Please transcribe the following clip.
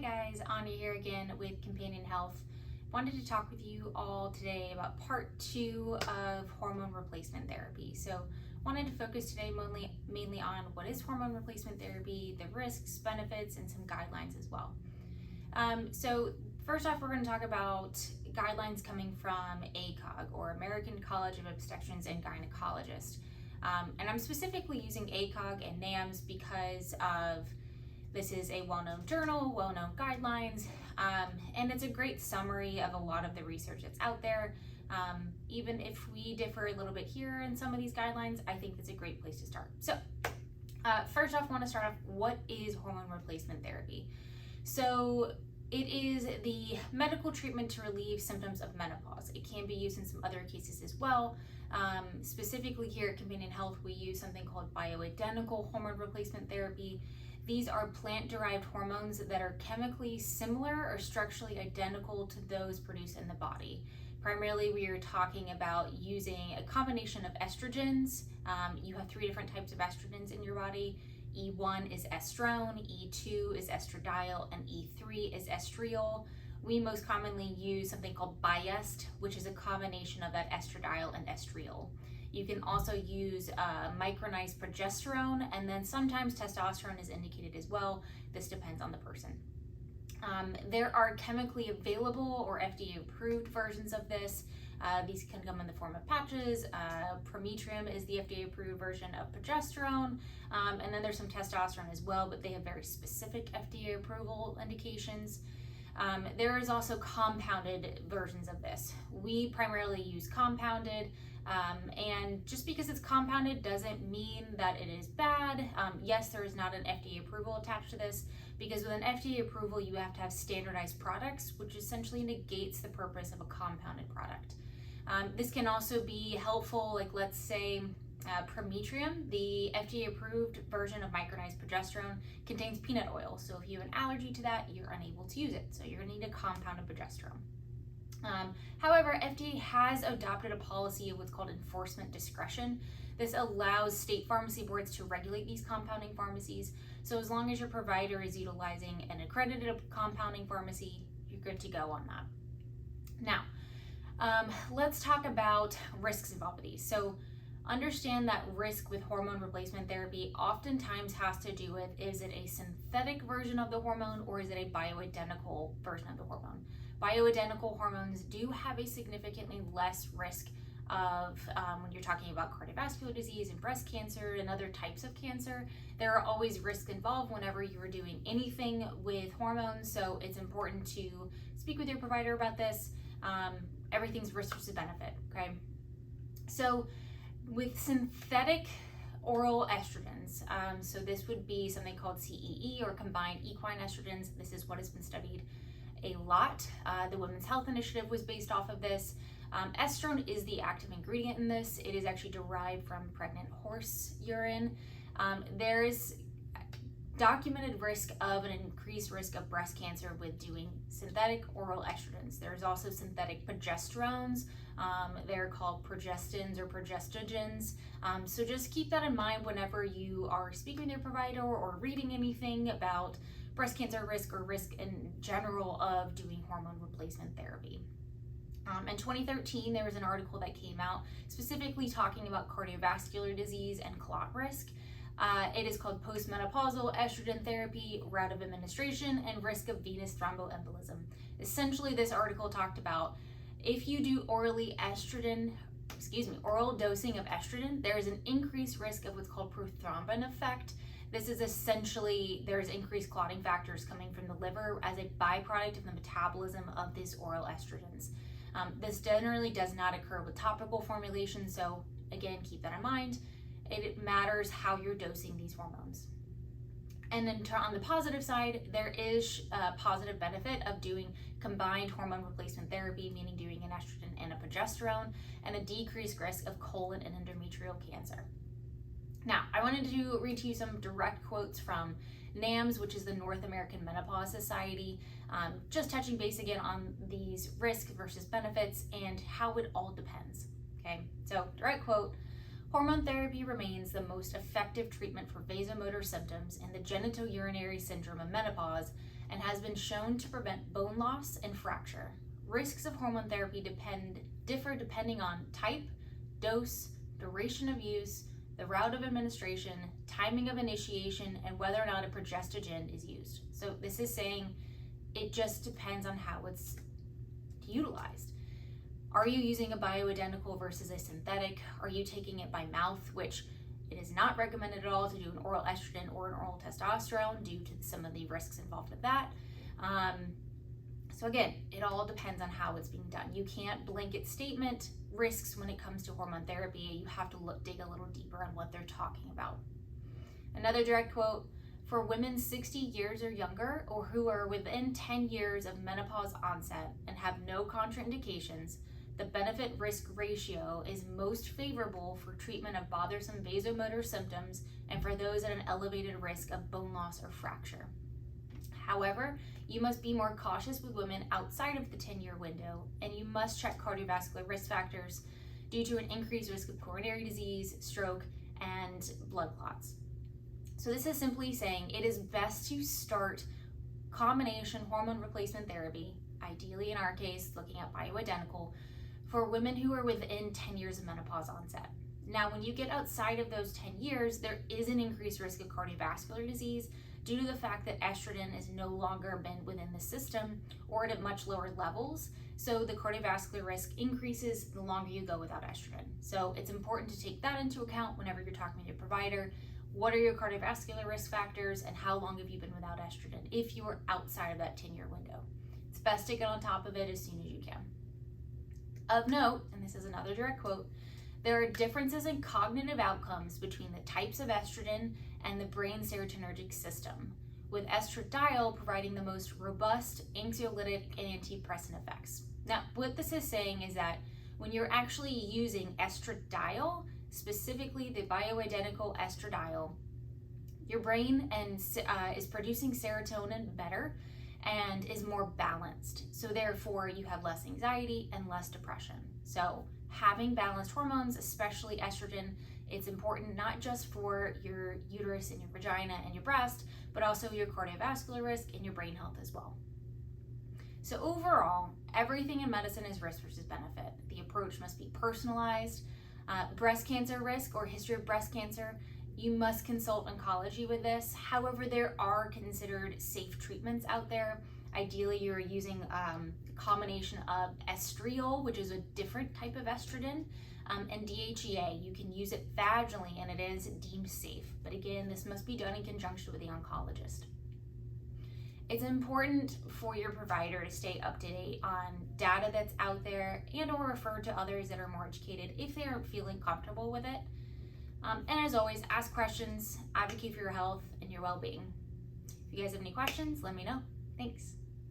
guys, Anya here again with Companion Health. Wanted to talk with you all today about part 2 of hormone replacement therapy. So wanted to focus today mainly on what is hormone replacement therapy, the risks, benefits, and some guidelines as well. So first off, we're going to talk about guidelines coming from ACOG, or American College of Obstetricians and Gynecologists. And I'm specifically using ACOG and NAMS because this is a well-known journal, well-known guidelines, and it's a great summary of a lot of the research that's out there. Even if we differ a little bit here in some of these guidelines, I think it's a great place to start. So first off, I want to start off, what is hormone replacement therapy? So it is the medical treatment to relieve symptoms of menopause. It can be used in some other cases as well. Specifically here at Companion Health, we use something called bioidentical hormone replacement therapy. These are plant-derived hormones that are chemically similar or structurally identical to those produced in the body. Primarily, we are talking about using a combination of estrogens. You have 3 different types of estrogens in your body. E1 is estrone, E2 is estradiol, and E3 is estriol. We most commonly use something called Biest, which is a combination of that estradiol and estriol. You can also use micronized progesterone, and then sometimes testosterone is indicated as well. This depends on the person. There are chemically available or FDA approved versions of this. These can come in the form of patches. Prometrium is the FDA approved version of progesterone, and then there's some testosterone as well, but they have very specific FDA approval indications. There is also compounded versions of this. We primarily use compounded, and just because it's compounded doesn't mean that it is bad. Yes, there is not an FDA approval attached to this, because with an FDA approval, you have to have standardized products, which essentially negates the purpose of a compounded product. This can also be helpful, like let's say Prometrium, the FDA approved version of micronized progesterone, contains peanut oil. So if you have an allergy to that, you're unable to use it. So you're gonna need a compounded progesterone. However, FDA has adopted a policy of what's called enforcement discretion. This allows state pharmacy boards to regulate these compounding pharmacies. So as long as your provider is utilizing an accredited compounding pharmacy, you're good to go on that. Now, let's talk about risks involved with these. So understand that risk with hormone replacement therapy oftentimes has to do with, is it a synthetic version of the hormone or is it a bioidentical version of the hormone? Bioidentical hormones do have a significantly less risk of, when you're talking about cardiovascular disease and breast cancer and other types of cancer. There are always risks involved whenever you're doing anything with hormones, so it's important to speak with your provider about this. Everything's risk versus benefit, okay? So with synthetic oral estrogens, so this would be something called CEE, or combined equine estrogens. This is what has been studied a lot. The Women's Health Initiative was based off of this. Estrone is the active ingredient in this. It is actually derived from pregnant horse urine. There is documented risk of an increased risk of breast cancer with doing synthetic oral estrogens. There's also synthetic progesterones. They're called progestins or progestogens. So just keep that in mind whenever you are speaking with your provider or reading anything about breast cancer risk or risk in general of doing hormone replacement therapy. In 2013, there was an article that came out specifically talking about cardiovascular disease and clot risk. It is called postmenopausal estrogen therapy, route of administration, and risk of venous thromboembolism. Essentially, this article talked about if you do oral dosing of estrogen, there is an increased risk of what's called prothrombin effect. This is essentially, there's increased clotting factors coming from the liver as a byproduct of the metabolism of these oral estrogens. This generally does not occur with topical formulation, so again, keep that in mind. It matters how you're dosing these hormones. And then on the positive side, there is a positive benefit of doing combined hormone replacement therapy, meaning doing an estrogen and a progesterone, and a decreased risk of colon and endometrial cancer. Now, I wanted to read to you some direct quotes from NAMS, which is the North American Menopause Society, just touching base again on these risk versus benefits and how it all depends, okay? So, direct quote, hormone therapy remains the most effective treatment for vasomotor symptoms in the genitourinary syndrome of menopause and has been shown to prevent bone loss and fracture. Risks of hormone therapy differ depending on type, dose, duration of use, the route of administration, timing of initiation, and whether or not a progestogen is used. So this is saying it just depends on how it's utilized. Are you using a bioidentical versus a synthetic? Are you taking it by mouth, which it is not recommended at all to do an oral estrogen or an oral testosterone due to some of the risks involved with that. So again, it all depends on how it's being done. You can't blanket statement risks when it comes to hormone therapy. You have to dig a little deeper on what they're talking about. Another direct quote, for women 60 years or younger or who are within 10 years of menopause onset and have no contraindications, the benefit-risk ratio is most favorable for treatment of bothersome vasomotor symptoms and for those at an elevated risk of bone loss or fracture. However, you must be more cautious with women outside of the 10-year window, and you must check cardiovascular risk factors due to an increased risk of coronary disease, stroke, and blood clots. So this is simply saying it is best to start combination hormone replacement therapy, ideally in our case, looking at bioidentical, for women who are within 10 years of menopause onset. Now, when you get outside of those 10 years, there is an increased risk of cardiovascular disease due to the fact that estrogen is no longer been within the system or at much lower levels. So the cardiovascular risk increases the longer you go without estrogen. So it's important to take that into account whenever you're talking to your provider. What are your cardiovascular risk factors and how long have you been without estrogen if you are outside of that 10-year window? It's best to get on top of it as soon as you can. Of note, and this is another direct quote, there are differences in cognitive outcomes between the types of estrogen and the brain serotonergic system, with estradiol providing the most robust anxiolytic and antidepressant effects. Now, what this is saying is that when you're actually using estradiol, specifically the bioidentical estradiol, your brain is producing serotonin better and is more balanced. So therefore, you have less anxiety and less depression. So having balanced hormones, especially estrogen, it's important not just for your uterus and your vagina and your breast, but also your cardiovascular risk and your brain health as well. So overall, everything in medicine is risk versus benefit. The approach must be personalized. Breast cancer risk or history of breast cancer, you must consult oncology with this. However, there are considered safe treatments out there. Ideally, you're using a combination of estriol, which is a different type of estrogen, and DHEA. You can use it vaginally and it is deemed safe. But again, this must be done in conjunction with the oncologist. It's important for your provider to stay up to date on data that's out there and or refer to others that are more educated if they aren't feeling comfortable with it. And as always, ask questions, advocate for your health and your well-being. If you guys have any questions, let me know. Thanks.